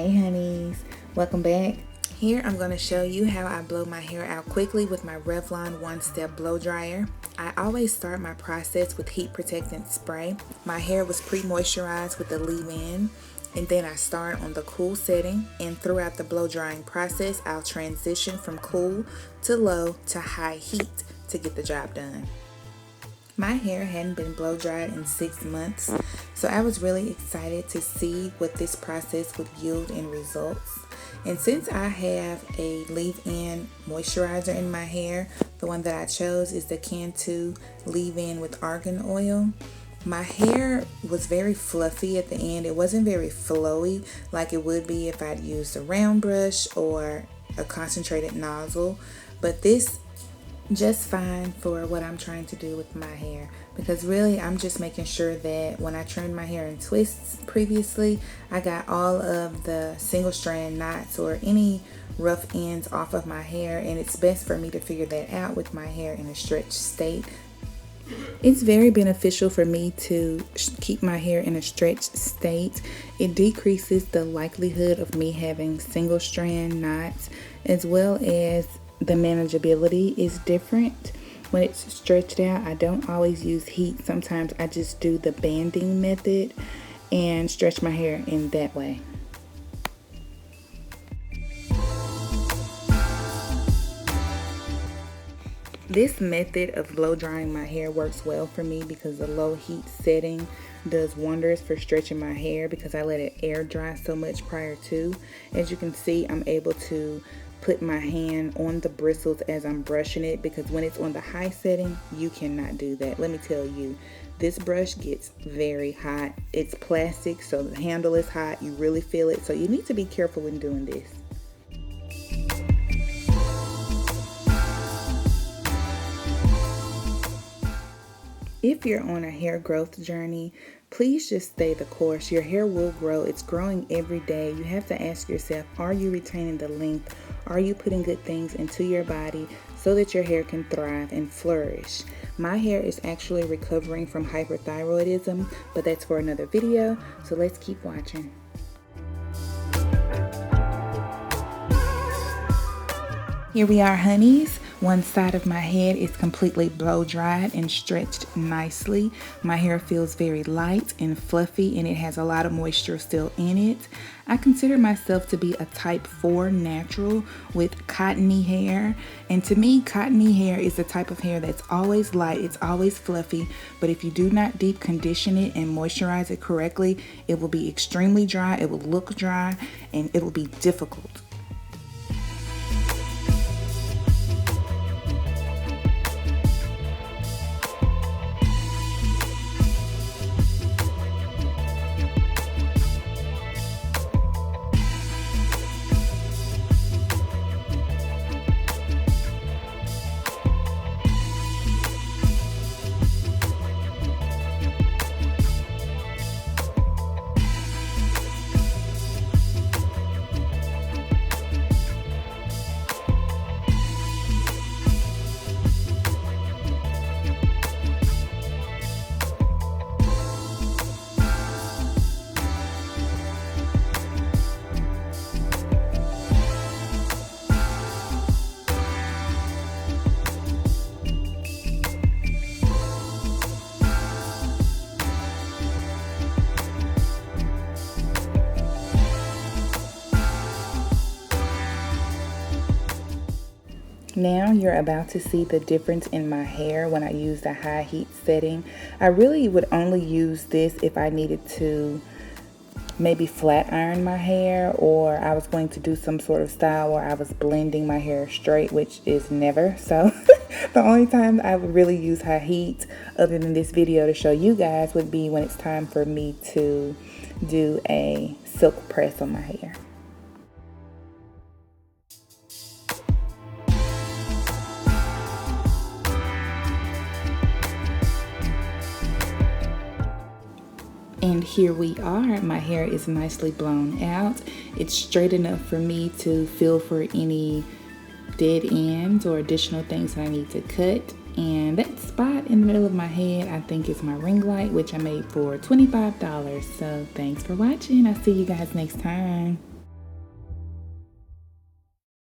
Hey honeys, welcome back. Here I'm going to show you how I blow my hair out quickly with my Revlon One-Step Blow Dryer. I always start my process with heat protectant spray. My hair was pre-moisturized with the leave-in, and then I start on the cool setting, and throughout the blow drying process I'll transition from cool to low to high heat to get the job done. My hair hadn't been blow dried in 6 months, so I was really excited to see what this process would yield in results. And since I have a leave-in moisturizer in my hair, the one that I chose is the Cantu leave-in with argan oil. My hair was very fluffy at the end. It wasn't very flowy like it would be if I'd used a round brush or a concentrated nozzle, but this just fine for what I'm trying to do with my hair, because really I'm just making sure that when I trimmed my hair in twists previously, I got all of the single strand knots or any rough ends off of my hair, and it's best for me to figure that out with my hair in a stretched state. It's very beneficial for me to keep my hair in a stretched state. It decreases the likelihood of me having single strand knots, as well as the manageability is different. When it's stretched out, I don't always use heat. Sometimes I just do the banding method and stretch my hair in that way. This method of blow drying my hair works well for me because the low heat setting does wonders for stretching my hair because I let it air dry so much prior to. As you can see, I'm able to put my hand on the bristles as I'm brushing it, because when it's on the high setting, you cannot do that. Let me tell you, this brush gets very hot. It's plastic, so the handle is hot. You really feel it, so you need to be careful when doing this. If you're on a hair growth journey, please just stay the course. Your hair will grow. It's growing every day. You have to ask yourself, are you retaining the length? Are you putting good things into your body so that your hair can thrive and flourish? My hair is actually recovering from hyperthyroidism, but that's for another video, so let's keep watching. Here we are, honeys. One side of my head is completely blow dried and stretched nicely. My hair feels very light and fluffy, and it has a lot of moisture still in it. I consider myself to be a type 4 natural with cottony hair. And to me, cottony hair is the type of hair that's always light, it's always fluffy, but if you do not deep condition it and moisturize it correctly, it will be extremely dry, it will look dry, and it will be difficult. Now you're about to see the difference in my hair when I use the high heat setting. I really would only use this if I needed to maybe flat iron my hair, or I was going to do some sort of style where I was blending my hair straight, which is never. So the only time I would really use high heat other than this video to show you guys would be when it's time for me to do a silk press on my hair. And here we are. My hair is nicely blown out. It's straight enough for me to feel for any dead ends or additional things that I need to cut. And that spot in the middle of my head, I think is my ring light, which I made for $25. So thanks for watching. I'll see you guys next time.